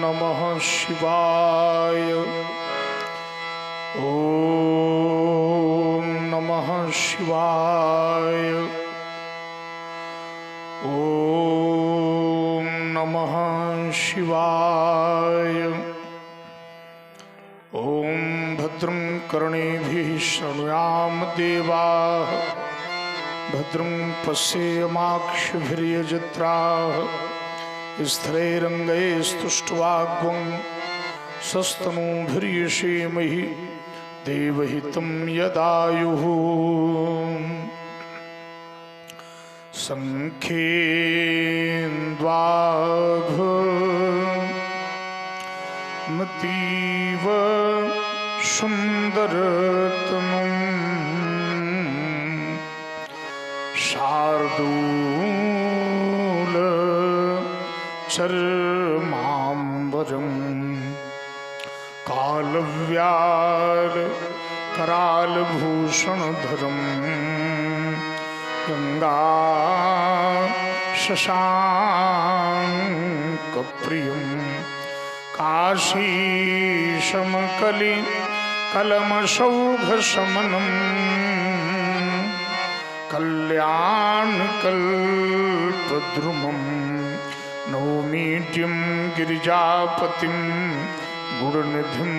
नमः शिवाय। ओम नमः शिवाय। ओम नमः शिवाय। ओम भद्रं कर्णेभिः शृणुयाम देवाः, भद्रं पश्येमाक्षभिर्यजत्राः, स्थिरैरङ्गैस्तुष्ट्वाग्वं स्वस्तनूभिर्यसेमहि देवहितं यदायुः। संख्येन्द्वाघमतीव सुन्दरतनुं शार्दूल चर्माम्बरं कालव्याल करालभूषणधरं गंगा शशाङ्कप्रियं काशीशमकलि कलमशौघशमनं कल्याणकल्पद्रुमं नौमीड्यं गिरिजापतिं गुरुनिधिं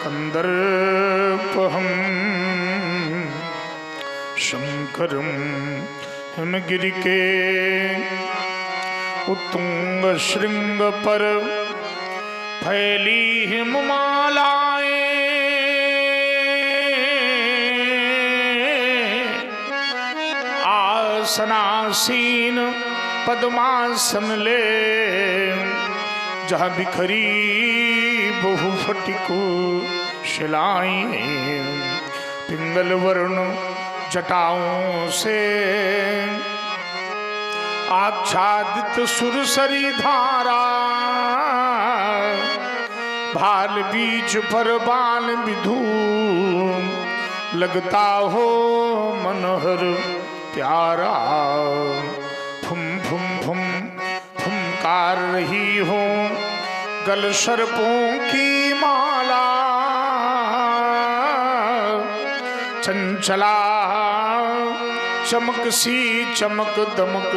कंदर्पहं शंकरं हिमगिरि के उत्तुंग श्रृंग पर फैली हिममालाएं, आसनासीन पद्मासन ले, जहाँ बिखरी बहुफटिको शिलाएं, पिंगल वर्ण जटाओं से आच्छादित सुरसरी धारा, भाल बीच पर बाल विधु, लगता हो मनोहर प्यारा। फुम फुम फुम फुमकार रही हो गल सर्पों की माला, चंचला चमक सी चमक दमक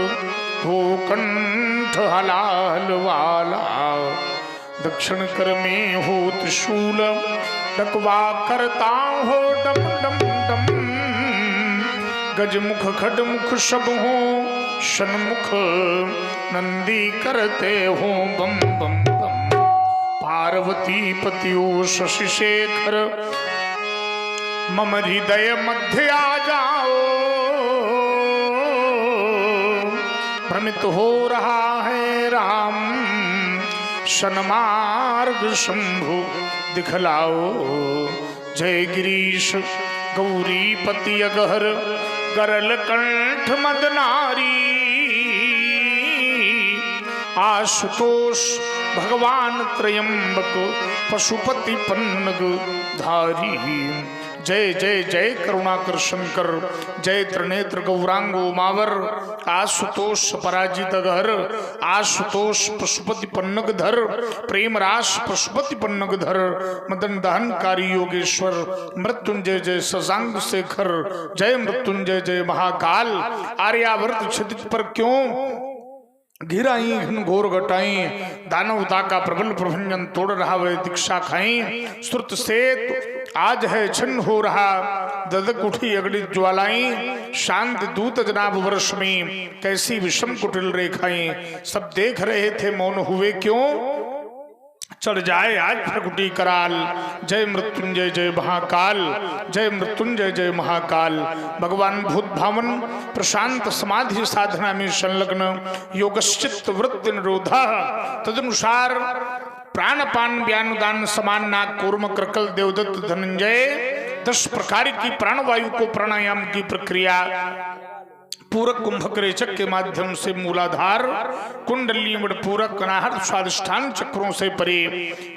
हो कंठ हलाल वाला, दक्षिण कर में हो त्रिशूल डकवा करता हो डम डम डम, गजमुख खडमुख सब हो सन्मुख, नंदी करते हो बम बम बम, पार्वती पतियो शशि शेखर मम हृदय मध्य आ जाओ, भ्रमित हो रहा है राम सन्मार्ग शंभु दिखलाओ। जय गिरीश गौरीपति अगहर गरल कंठ मदनारी, आशुतोष भगवान त्रयंबक पशुपति पन्नग धारी। जय जय जय करुणाकर शंकर, जय त्रिनेत्र गौरांगो मावर, आशुतोष पराजित घर, आशुतोष पशुपति पन्नगधर, प्रेम रास पशुपति पन्नगधर, मदन दहनकारी योगेश्वर, मृत्युंजय जय शशांक शेखर, जय मृत्युंजय जय महाकाल। आर्यावर्त क्षितिज पर क्यों घिराई घन घोर घटाई, दानवता का प्रबल प्रभंजन तोड़ रहा वह दीक्षा खाई, श्रुत सेत आज है छिन्न हो रहा, ददक उठी अगड़ी ज्वालाएं, शांत दूत जनाब वर्ष में कैसी विषम कुटिल रेखाएं, सब देख रहे थे मौन हुए क्यों, चढ़ जाए आज प्रकुटी कराल। जय मृत्युंजय जय महाकाल, जय मृत्युंजय जय महाकाल। भगवान भूत भावन प्रशांत समाधि साधना में संलग्न, योगश्चित्त वृत्ति निरोधा, तदनुसार प्राणपान व्यानुदान समान नाग कूर्म कृकल देवदत्त धनंजय 10 प्रकार की प्राणवायु को प्राणायाम की प्रक्रिया पूरक कुंभक रेचक के माध्यम से मूलाधार कुंडली पूरक अनाहत स्वादिष्ठान चक्रों से परे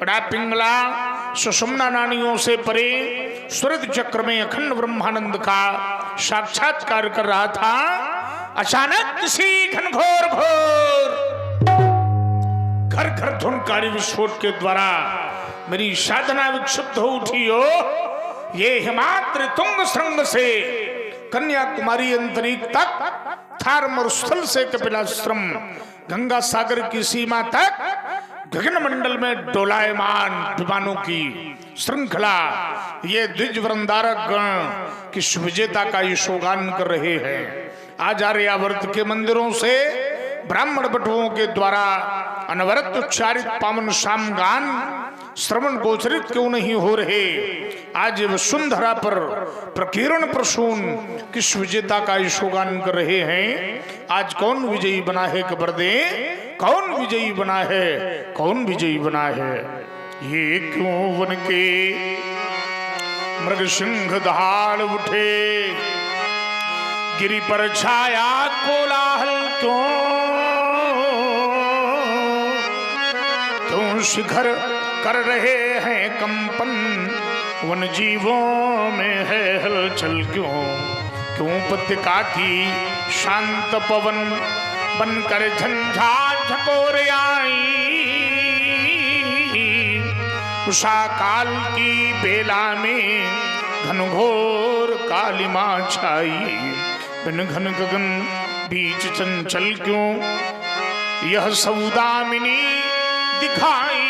बड़ा पिंगला सुषुम्ना नाड़ियों से परे स्वरित चक्र में अखंड ब्रह्मानंद का साक्षात्कार कर रहा था। अचानक किसी घनघोर घोर घर घर धुनकारी विस्फोट के द्वारा मेरी साधना विक्षुब्ध हो उठी हो। ये हिमाद्रि तुंग श्रृंग से कन्याकुमारी अंतरिक्ष तक, थार मरुस्थल से कपिलाश्रम, गंगा सागर की सीमा तक गगन मंडल में डोलायमान विमानों की श्रृंखला ये द्विज वृंदारक गण की विजेता का यशोगान कर रहे हैं। आज आर्यावर्त के मंदिरों से ब्राह्मण बटुओं के द्वारा अनवरत उच्चारित पावन शाम गान श्रवण गोचरित क्यों नहीं हो रहे। आज वसुंधरा पर प्रकीर्ण प्रसून किस विजेता का यशोगान कर रहे हैं। आज कौन विजयी बना है खबर दे, कौन विजयी बना है, कौन विजयी बना है। ये क्यों वन के मृग सिंह दहाड़ उठे, गिरी पर छाया कोलाहल क्यों, क्यों शिखर कर रहे हैं कंपन, वन जीवों में है हलचल क्यों, क्यों पत्रिका की शांत पवन बनकर झंझा झकोर आई, उषा काल की बेला में घनघोर कालिमा छाई, बिन घन गगन बीच चंचल क्यों यह सौदामिनी दिखाई,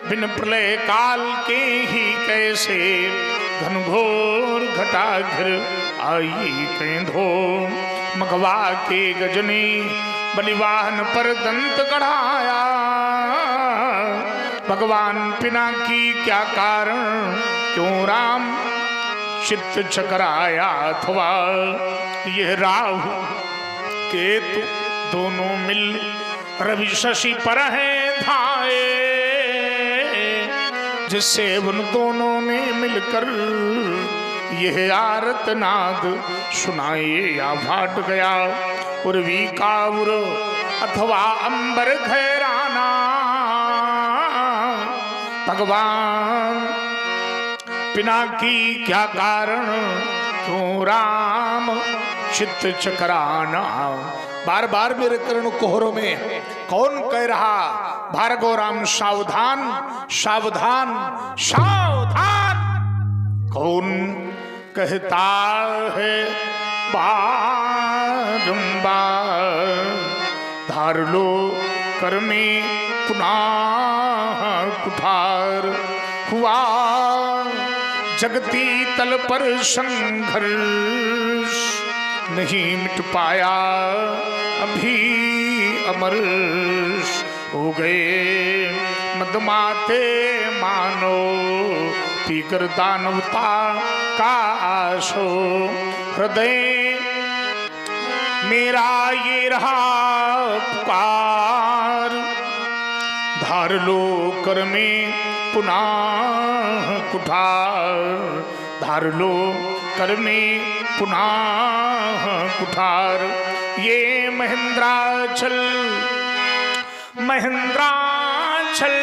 बिन प्रलय काल के ही कैसे घनघोर घटा घिर आई, केंधो मघवा के गजनी बलिवाहन पर दंत गढ़ाया, भगवान पिनाकी क्या कारण, क्यों राम चित्त चकराया, अथवा ये राहु केतु दोनों मिल रवि शशि पर है धाये, जिससे उन दोनों ने मिलकर यह आर्तनाद सुनाए, या फाट गया उर्वी का उर अथवा अंबर घैराना, भगवान पिनाकी क्या कारण, क्यों राम चित्त चकराना। बार बार मेरे कर्ण कोहरों में कौन कह रहा, भार्गव राम सावधान सावधान सावधान, कौन कहता है बारंबार, धार लो कर में पुनः कुठार, हुआ जगती तल पर संघर्ष, नहीं मिट पाया अभी अमर, हो गए मदमाते मानो पीकर दानवता का आशो, हृदय मेरा ये रहा पुकार, धार लो कर में पुनः कुठार, धार लो कर में पुनः कुठार, ये महेंद्राचल महेंद्राचल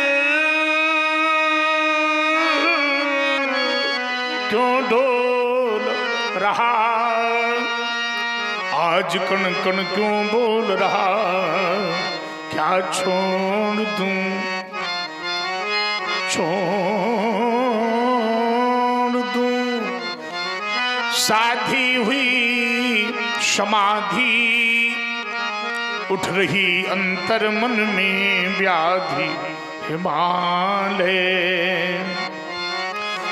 क्यों डोल रहा, आज कण कण क्यों बोल रहा, क्या छोड़ दूं छोड़ दूं, साधी हुई समाधि उठ रही अंतर मन में व्याधि, हिमालय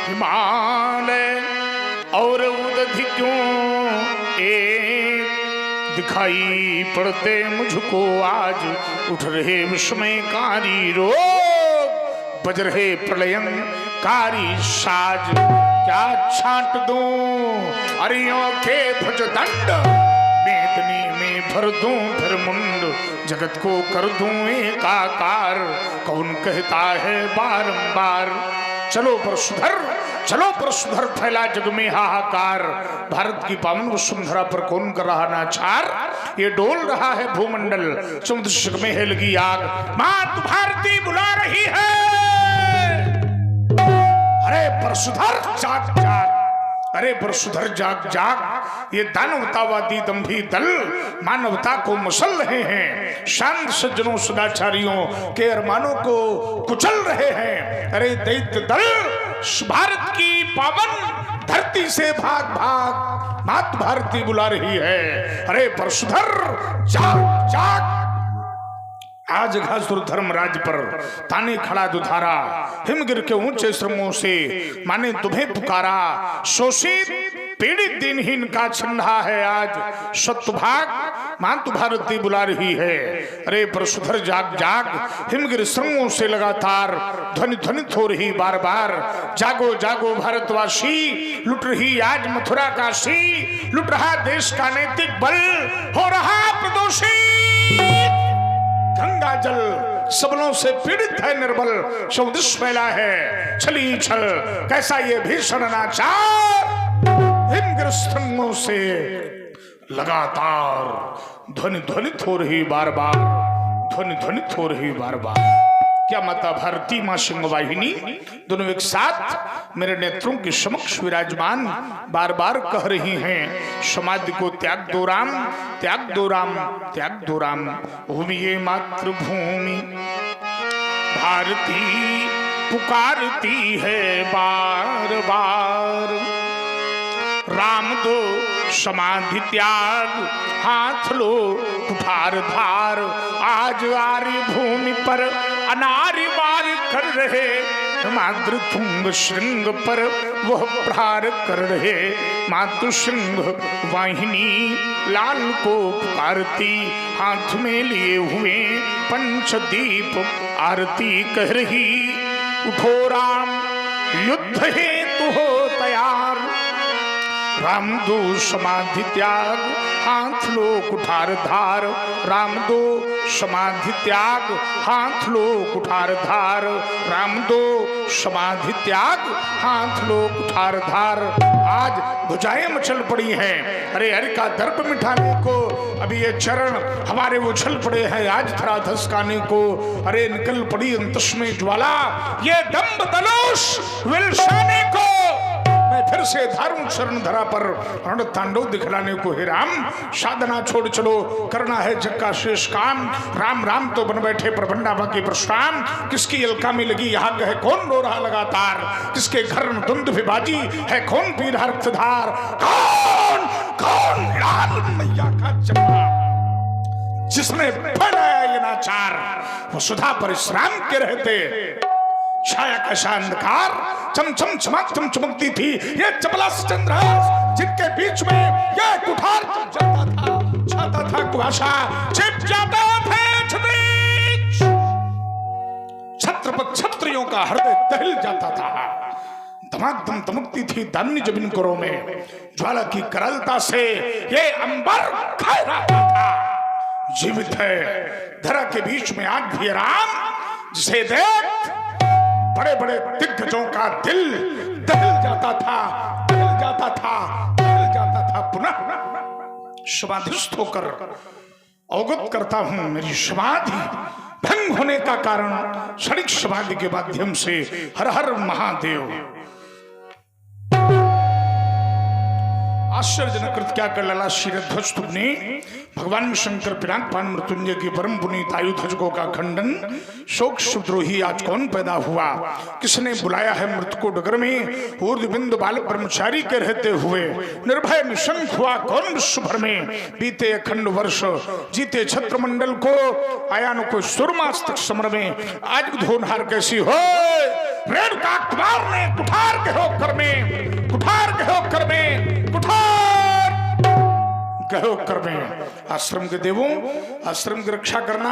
हिमालय और उदधि क्यों एक दिखाई पड़ते मुझको आज, उठ रहे विस्मयकारी रोग, बज रहे प्रलयंकारी साज, क्या छांट दूं अरियों के भुजदंड, मेदनी में भर दूं फिर मुंड, जगत को कर दूं एकाकार, कौन कहता है बारंबार, चलो पर सुधर चलो पर सुधर, फैला जग में हाहाकार, भारत की पावन वसुंधरा पर कौन कर रहा नाचार, ये डोल रहा है भूमंडल, समुद्र में है लगी आग, माँ तू भारती बुला रही है। परशुधर जाग जाग, अरे परशुधर जाग जाग, ये दानवतावादी दंभी दल मानवता को मसल रहे हैं, शांत सज्जनों सदाचारियों के अरमानों को कुचल रहे हैं। अरे दैत्य दल भारत की पावन धरती से भाग भाग, मात भारती बुला रही है। अरे परशुधर जाग जाग, आज घासुर धर्मराज पर ताने खड़ा दुधारा, हिमगिर के ऊंचे श्रमों से माने तुम्हें पुकारा, शोषित पीड़ित दिनहीन का छंदा है आज, शत्रुभाग मातु भारती बुला रही है। अरे परशुधर जाग जाग, हिमगिर श्रमों से लगातार ध्वनि ध्वनित हो रही बार बार, जागो जागो भारतवासी, लुट रही आज मथुरा काशी, लुट रहा देश का नैतिक बल, हो रहा प्रदोषित गंगा जल, सबलों से पीड़ित है निर्बल, समुद्र फैला है छली छल, कैसा ये भीषण अनाचार, हिमगिर स्तंभों से लगातार ध्वनि ध्वनित हो रही बार बार, ध्वनि ध्वनित हो रही बार बार। क्या माता भारती मां सिंह वाहिनी दोनों एक साथ मेरे नेत्रों के समक्ष विराजमान बार बार कह रही हैं, समाधि को त्याग दो राम, त्याग दो राम, त्याग दो राम। भूमि ये मातृभूमि भारती पुकारती है बार बार, राम दो समाधि त्याग, हाथ लो कुठार धार, आज आर्य भूमि पर अनार्य वार कर रहे, मातृ तुंग श्रृंग पर वह प्रहार कर रहे, मातु सिंह वाहिनी लाल को पुकारती, हाथ में लिए हुए पंचदीप आरती कह रही, उठो राम युद्ध हेतु हो तैयार, राम दो समाधि त्याग, हाथ लो कुठार धार, राम दो समाधि त्याग, हाथ लो कुठार धार, राम दो समाधि त्याग, हाथ लो कुठार धार। आज भुजाएं मचल पड़ी हैं, अरे हरि का दर्प मिटाने को अभी ये चरण हमारे उछल पड़े हैं, आज थरा धसकाने को अरे निकल पड़ी अंतस में ज्वाला, ये दम्भ धनुष विलसाने को मैं फिर से धारूं शरण धरा पर रण तांडव दिखलाने को। हे राम साधना छोड़ चलो, करना है जग का शेष काम, राम राम तो बन बैठे प्रभंडा बाकी प्रश्राम, किसकी अलका में लगी यहाँ है कौन रो रहा लगातार, किसके घर में धुंध विभाजी है कौन पीर रक्तधार, कौन कौन लाल मैया का चम्मा जिसने फैलाया ये नाचार, वो सुधा परिश्राम के रहते, छाया का शांधकार चमचम चमकम चमकती थी ये चपला चंद्रहास, जिनके बीच में ये कुठार जाता था, छाता था कुआशा, छिप जाता थे छत्रीच, छत्रपति छत्रियों का हृदय दहल जाता था, धमाधम दमकती थी दामिनी जमीन करों में, ज्वाला की करलता से ये अंबर खा रहा था, जीवित है धरा के बीच में आज भी राम, जिसे देख बड़े बड़े दिग्गजों का दिल दहल जाता था, दहल जाता था, दहल जाता था। पुनः समाधिस्थ होकर अवगत करता हूं, मेरी समाधि भंग होने का कारण क्षणिक समाधि के माध्यम से हर हर महादेव। आश्चर्यजनक कृत क्या कर लला शीरध्वज तुमने, भगवान शंकर पिनाक पान मृत्युंजय की परम पुनीत आयुध्वजों का खंडन, शोक शुद्रोही आज कौन पैदा हुआ, किसने बुलाया है मृत को डगर में, ऊर्ध्व बिंदु बाल ब्रह्मचारी के रहते हुए निर्भय निशंक हुआ कौन विश्व भर में, बीते अखंड वर्ष जीते छत्रमंडल को, आया न कोई सुरमास्तक समर में, आज धोनहार कैसी हो, रेणुका कुमार ने कुठार के होकर में, कुठार के होकर में, कुठार कहो कर में, आश्रम के देवों आश्रम की रक्षा करना,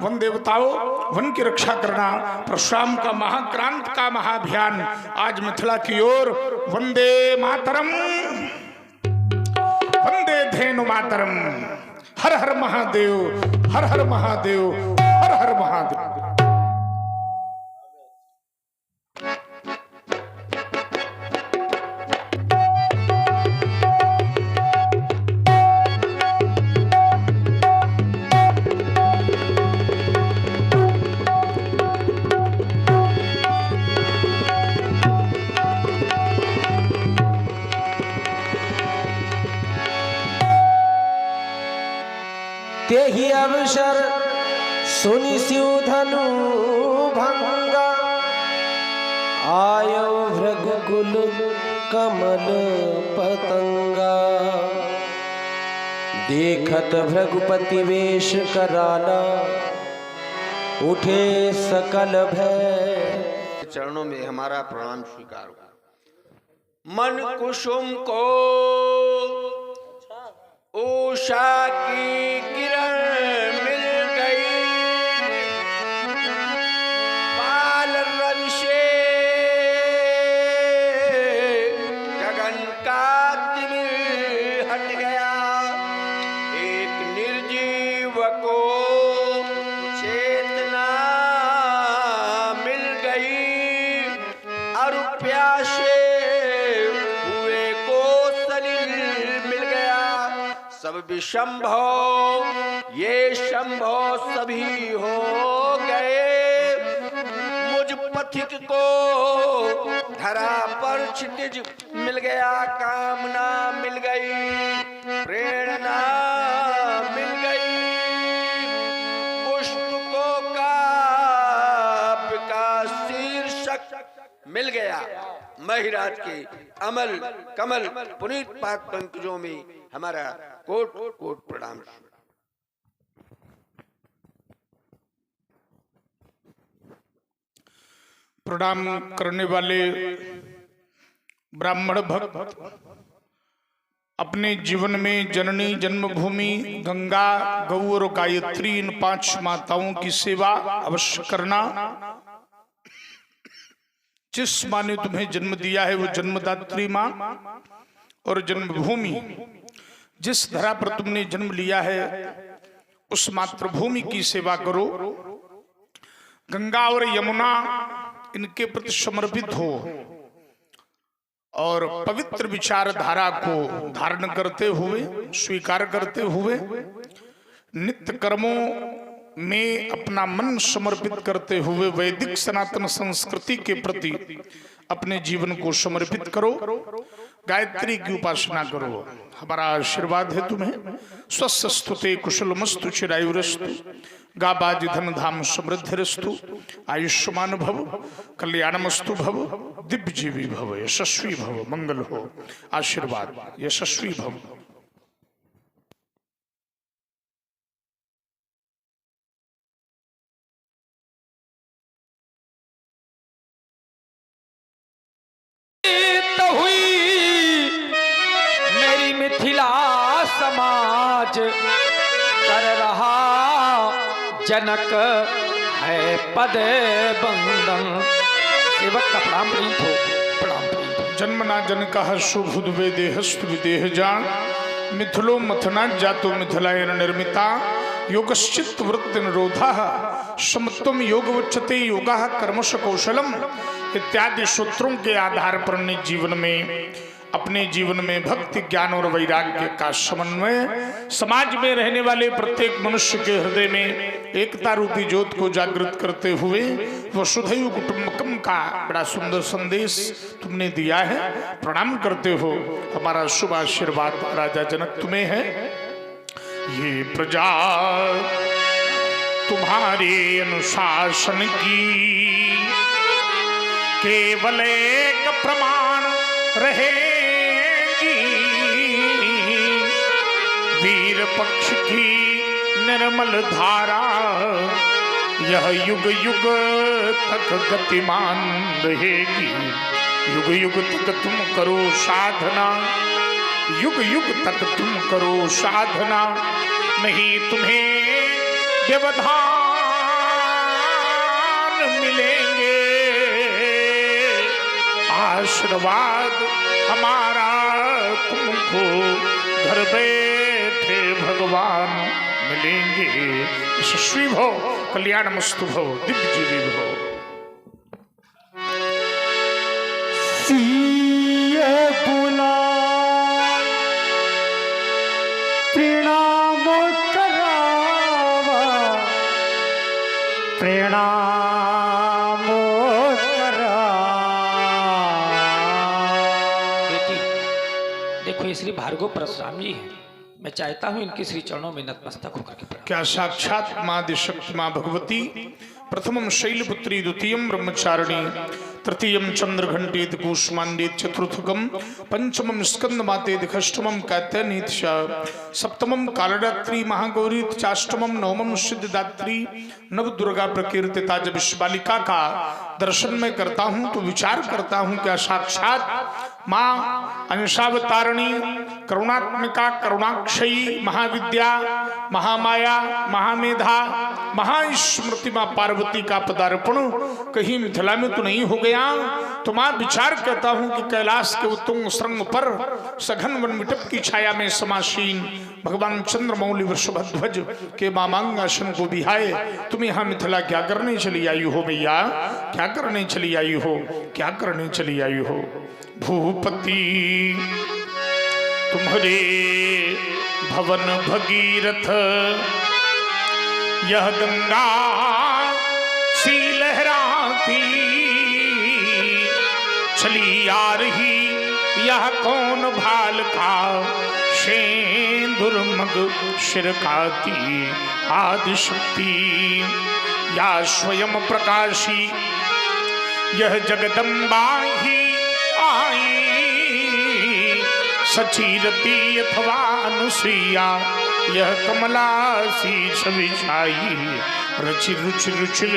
वन देवताओं वन की रक्षा करना, परशुराम का महाक्रांत का महाअभियान आज मिथिला की ओर, वंदे मातरम, वंदे धेनु मातरम, हर हर महादेव, हर हर महादेव, हर हर महादेव। देहि अवसर सुनि शिव धनु भंगा आयो भृगुकुल कमल पतंगा देखत भृगुपति वेश कराला उठे सकल भय। चरणों में हमारा प्रणाम स्वीकार हो। मन कुसुम को उषा की किरण मिल गई, पाल रवि से गगन का तिमिर हट गया। एक निर्जीव को चेतना मिल गई, और प्यासे हुए को सलील मिल गया। सब विशंभो ये शंभो सभी हो गए, मुझ पथिक को धरा पर क्षितिज मिल गया। कामना मिल गई, प्रेरणा मिल गई, पुष्पकों का विकास शीर्षक मिल गया। महिराज के अमल कमल पुनीत पाद पंकजों में हमारा कोट कोट प्रणाम। प्रणाम करने वाले ब्राह्मण भक्त अपने जीवन में जननी जन्मभूमि गंगा गौ और गायत्री इन 5 माताओं की सेवा अवश्य करना। जिस माँ ने तुम्हें जन्म दिया है वो जन्मदात्री माँ और जन्मभूमि, जिस धरा पर तुमने जन्म लिया है उस मातृभूमि की सेवा करो। गंगा और यमुना इनके प्रति समर्पित हो और पवित्र विचारधारा को धारण करते हुए स्वीकार करते हुए नित्य कर्मों में अपना मन समर्पित करते हुए वैदिक सनातन संस्कृति के प्रति अपने जीवन को समर्पित करो। गायत्री की उपासना करो। हमारा आशीर्वाद है तुम्हें। स्वस्थ स्तुते कुशलमस्तु चिरायुरस्तु, गाबाज धन धाम समृद्धिरस्तु, आयुष्मान भव, कल्याणमस्तु भव, दिव्य जीवी भव, यशस्वी भव, मंगल हो। आशीर्वाद यशस्वी भव। मिथिला समाज कर रहा जनक है पद बंदन। सेवक का प्रणाम प्रीत हो, प्रणाम प्रीत हो। जन्मना जनका शुभुद वेदेहस्तु विदेह जान, मिथिलो मथना जातो मिथिलायन निर्मिता, योगश्चित वृत्ति निरोधा समत्वम योग उच्यते योगा कर्मश कौशलम इत्यादि सूत्रों के आधार पर अपने जीवन में भक्ति ज्ञान और वैराग्य का समन्वय, समाज में रहने वाले प्रत्येक मनुष्य के हृदय में एकता रूपी ज्योत को जागृत करते हुए वसुधैव कुटुंबकम का बड़ा सुंदर संदेश तुमने दिया है। प्रणाम करते हो। हमारा शुभ आशीर्वाद राजा जनक तुम्हें है। ये प्रजा तुम्हारे अनुशासन की केवल एक प्रमाण रहेगी, वीर पक्ष की निर्मल धारा यह युग युग तक गतिमान रहेगी। युग युग तक तुम करो साधना, युग युग तक तुम करो साधना, नहीं तुम्हें व्यवधान मिलेंगे। आशीर्वाद हमारा तुमको घर बैठे भगवान मिलेंगे। यशस्वी भव, कल्याणमस्तु भव, दिव्य जीवी भव। प्रणाम करावा, प्रणाम करा। बेटी देखो, ये श्री भार्गव परशुराम जी हैं। मैं चाहता हूं इनके श्री चरणों में नतमस्तक होकर के प्रणाम। क्या साक्षात माँ दिशक्ति माँ भगवती प्रथमम शैलपुत्री द्वितीयम ब्रह्मचारिणी तृतीयम चंद्रघंटेत कूष्मांडेत चतुर्थकम पंचमम स्कंद मातेत षष्ठमम कात्यायनीत सप्तमम कालरात्रि महागौरीत चाष्टमम नवमम सिद्धदात्री नव दुर्गा प्रकीर्तिता। जब इस बालिका का दर्शन मैं करता हूं तो विचार करता हूं क्या साक्षात माँ अंशावतारिणी करुणात्मिका करुणाक्षयी महाविद्या महामाया महामेधा महास्मृति माँ पार्वती का पदार्पण कहीं मिथिला में तो नहीं हो गया। तो मां विचार करता हूं कि कैलाश के उत्तुंग श्रृंग पर सघन वन मिटप की छाया में समासीन भगवान चंद्रमौली वृषभध्वज के मामांग आसन को बिहाए तुम यहाँ मिथिला क्या करने चली आई हो भैया? क्या करने चली आई हो? क्या करने चली आई हो? भूपति तुम्हारे भवन भगीरथ यह गंगा सी लहराती चली आ रही यह कौन भाल का शेंदुर मग शिरकाती आदिशक्ति या स्वयं प्रकाशी यह जगदम्बा ही आई सचीरती अथवा अनुसुईया यह कमला सी छविछाई रचि रुचि रुचिर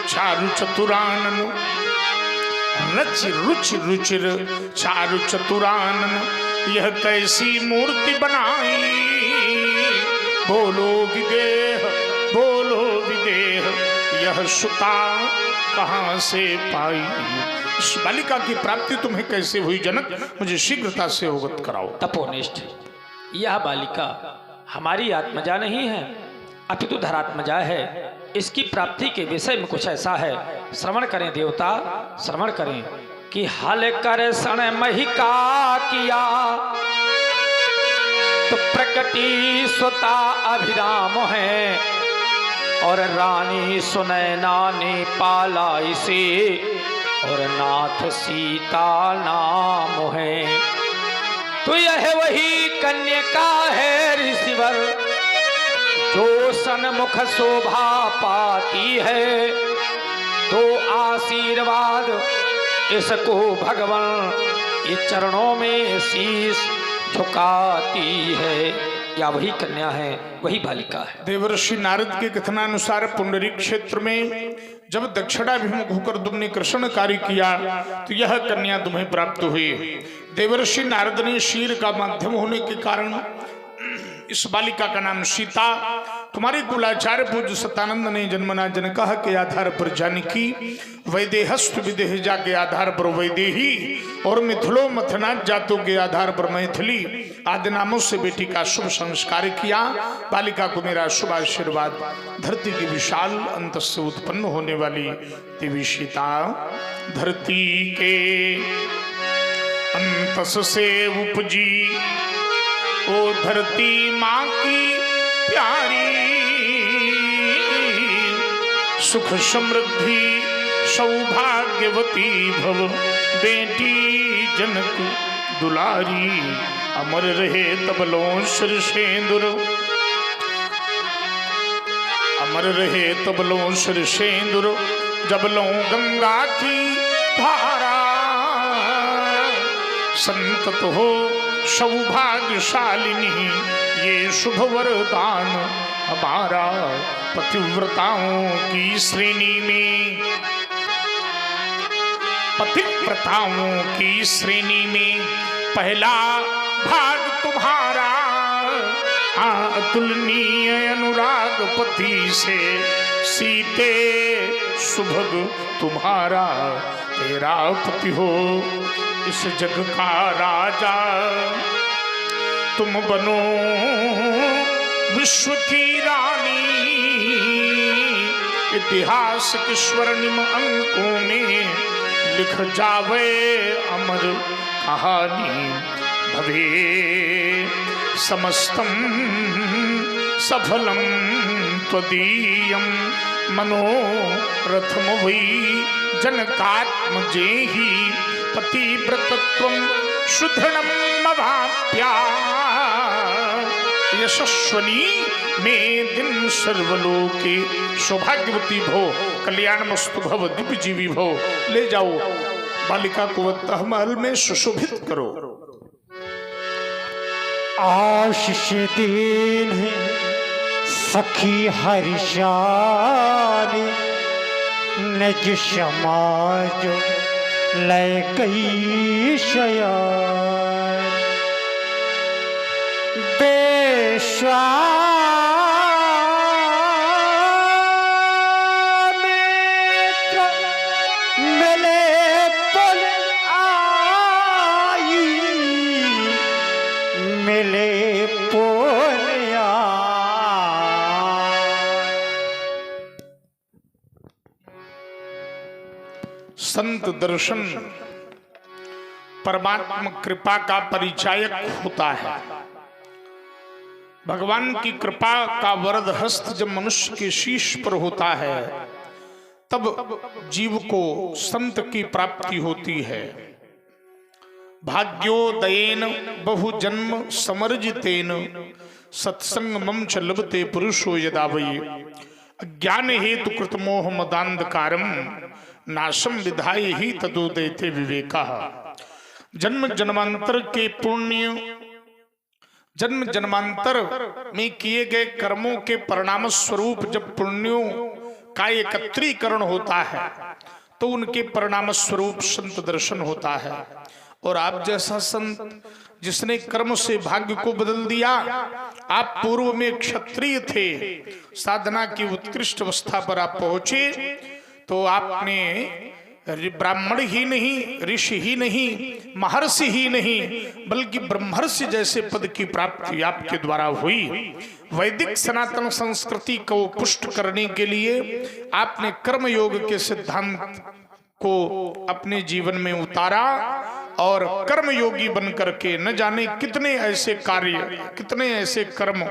चारु चतुरानन रचि रुचि रुचिर चारु चतुरानन यह कैसी मूर्ति बनाई बोलो विदेह बोलो विदेह यह सुता कहाँ से पाई? इस बालिका की प्राप्ति तुम्हें कैसे हुई जनक? मुझे शीघ्रता से अवगत कराओ। तपोनिष्ठ यह बालिका हमारी आत्मजा नहीं है अपितु धरात्मजा है। इसकी प्राप्ति के विषय में कुछ ऐसा है। श्रवण करें देवता, श्रवण करें कि हल कर सण महिका किया तो प्रकटी स्वता अभिराम है और रानी सुनैना ने पाला इसे और नाथ सीता नाम है। तो यह वही कन्या है ऋषिवर जो सन्मुख शोभा पाती है। तो आशीर्वाद इसको भगवान ये चरणों में शीश झुकाती है। या वही कन्या है, वही बालिका है। देवर्षि नारद के कथनानुसार पुंडरी क्षेत्र में जब दक्षिणाभिमुख होकर तुमने कृष्ण कार्य किया तो यह कन्या तुम्हें प्राप्त हुई। देवर्षि नारद ने शीर का माध्यम होने के कारण इस बालिका का नाम सीता, तुम्हारे कुलाचार्य पूज्य सतानंद ने जन्मना जनका के आधार पर जानकी, वैदेहस्त विदेहजा के आधार पर वैदेही और मिथिलो मथनाथ जातों के आधार पर मैथिली आदि नामों से बेटी का शुभ संस्कार किया। बालिका को मेरा शुभ आशीर्वाद। धरती की विशाल अंत से उत्पन्न होने वाली देवी सीता धरती के अंतस से उपजी ओ धरती माँ की प्यारी सुख समृद्धि सौभाग्यवती भव बेटी जनक दुलारी अमर रहे तबलों सिर सेंदुर अमर रहे तबलों सिर सेंदुर जबलों गंगा की धारा संतत हो सौभाग्यशालिनी ये शुभ वरदान हमारा पतिव्रताओं की श्रेणी में पतिव्रताओं की श्रेणी में पहला भाग तुम्हारा अतुलनीय अनुराग पति से सीते सुभग तुम्हारा तेरा पति हो इस जग का राजा तुम बनो विश्व की रानी इतिहास के स्वर्णिम अंकों में लिख जावे अमर कहानी भवे समस्तम सफलम त्वदीयम मनोरथम वै जनकात्मजेहि पतिव्रतत्वं शुद्धनम अवाप्या यशस्वनी में दिन सर्वलोके सौभाग्यवती भो कल्याणमस्तु भव दिव्य जीवी भो। ले जाओ बालिका को वत्तः महल में सुशोभित करो। आशीष दीन सखी हरिशानी निज समाज लय गई शयान विश्वामित्र मिले पुल आई मिले पुल संत दर्शन परमात्मा कृपा का परिचायक होता है। भगवान की कृपा का वरद हस्त जब मनुष्य के शीश पर होता है तब जीव को संत की प्राप्ति होती है। भाग्योदयेन बहुजन्म समर्जितेन सत्संग मम च लभते पुरुषो यदा वै ज्ञान हेतु कृत मोह मदांधकारम नाशम विधाय ही तदोदयते विवेका। जन्म जन्मांतर के पुण्य जन्म जन्मांतर में किए गए कर्मों के परिणाम स्वरूप जब पुण्यों का एकत्रीकरण होता है तो उनके परिणाम स्वरूप संत दर्शन होता है। और आप जैसा संत जिसने कर्म से भाग्य को बदल दिया, आप पूर्व में क्षत्रिय थे, साधना की उत्कृष्ट अवस्था पर आप पहुंचे तो आपने ब्राह्मण ही नहीं, ऋषि ही नहीं, महर्षि ही नहीं, बल्कि ब्रह्मर्षि जैसे पद की प्राप्ति आपके द्वारा हुई। वैदिक सनातन संस्कृति को पुष्ट करने के लिए आपने कर्मयोग के सिद्धांत को अपने जीवन में उतारा और कर्मयोगी बनकर के न जाने कितने ऐसे कार्य, कितने ऐसे कर्म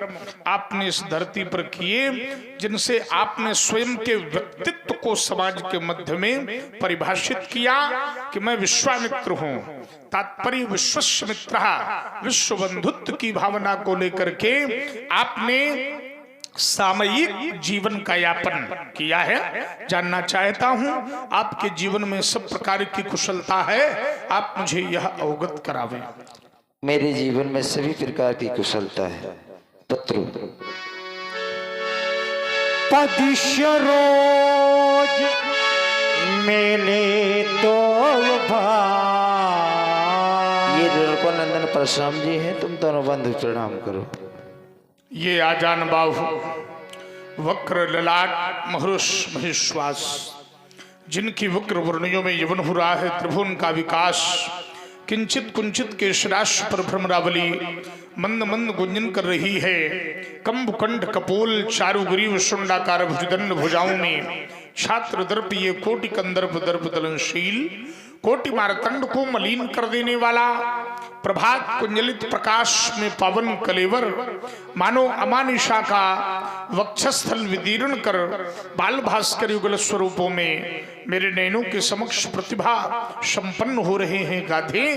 आपने इस धरती पर किए जिनसे आपने स्वयं के व्यक्तित्व को समाज के मध्य में परिभाषित किया कि मैं विश्वामित्र हूं। तात्पर्य विश्वमित्र, विश्व बंधुत्व की भावना को लेकर के आपने सामयिक जीवन का यापन किया है। जानना चाहता हूं आपके जीवन में सब प्रकार की कुशलता है, आप मुझे यह अवगत करावें। मेरे जीवन में सभी प्रकार की कुशलता है पुत्र। पदिश्य रोज मेले तो ये नंदन परशुराम जी हैं, तुम दोनों बंधु प्रणाम करो। ये आजान बाहु वक्र ललाट महरुष महेश्वास, जिनकी वक्र वर्णियों में यवन हो रहा है त्रिभुवन का विकास, किंचित कुंचित के शिराश पर भ्रमरावली मंद मंद गुंजन कर रही है। कंबुकंठ कपोल चारुग्रीव शुंडाकार भुजदंड भुजाओं में छात्र दर्प ये कोटि कंदर्प दर्प दलनशील, कोटि मारतंड को मलिन कर देने वाला, प्रभात कुंजलित प्रकाश में पावन कलेवर, मानो अमानिशा का वक्षस्थल विदीर्ण कर बाल भास्कर युगल स्वरूपों में मेरे नैनों के समक्ष प्रतिभा संपन्न हो रहे हैं गाधे।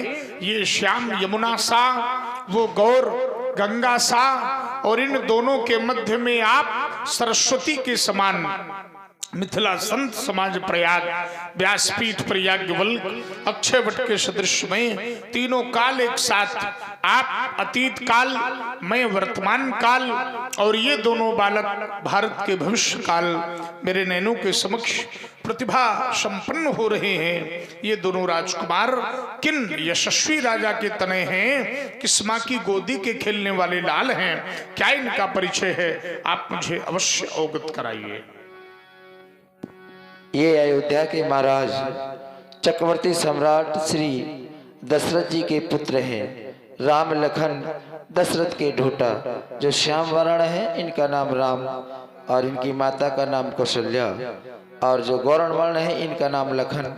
ये श्याम यमुना सा, वो गौर गंगा सा, और इन दोनों के मध्य में आप सरस्वती के समान मिथिला संत समाज प्रयाग, व्यासपीठ पर याज्ञवल्क्य, अक्षयवट के सदृश में तीनों काल एक साथ, आप अतीत काल, मैं वर्तमान काल, और ये दोनों बालक भारत के भविष्य काल मेरे नैनों के समक्ष प्रतिभा संपन्न हो रहे हैं। ये दोनों राजकुमार किन यशस्वी राजा के तने हैं, किस माँ की गोदी के खेलने वाले लाल हैं, क्या इनका परिचय है, आप मुझे अवश्य अवगत कराइए। ये अयोध्या के महाराज चक्रवर्ती सम्राट श्री दशरथ जी के पुत्र हैं, राम लखन दशरथ के ढोटा, जो श्याम वर्ण है इनका नाम राम, और इनकी माता का नाम कौशल्या, और जो गौरण वर्ण है इनका नाम लखन,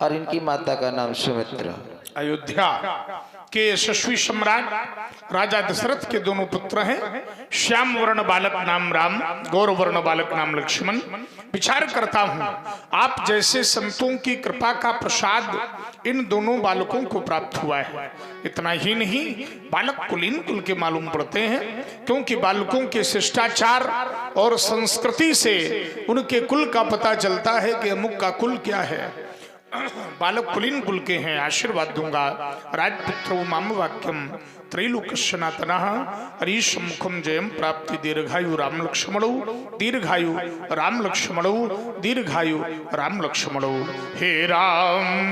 और इनकी माता का नाम सुमित्रा। अयोध्या के यशस्वी सम्राट राजा दशरथ के दोनों पुत्र हैं। श्याम वर्ण बालक नाम राम, गौर वर्ण बालक नाम लक्ष्मण। विचार करता हूं आप जैसे संतों की कृपा का प्रसाद इन दोनों बालकों को प्राप्त हुआ है। इतना ही नहीं, बालक कुलीन कुल के मालूम पड़ते हैं, क्योंकि बालकों के शिष्टाचार और संस्कृति से उनके कुल का पता चलता है कि अमुक का कुल क्या है। बालक कुलीन कुल के हैं। आशीर्वाद दूंगा। राजपुत्र माम वाक्यम त्रैलोक्यनाथनः हरीश मुखम जयम प्राप्ति दीर्घायु राम लक्ष्मणौ, दीर्घायु राम लक्ष्मणौ, दीर्घायु राम लक्ष्मणौ। हे राम।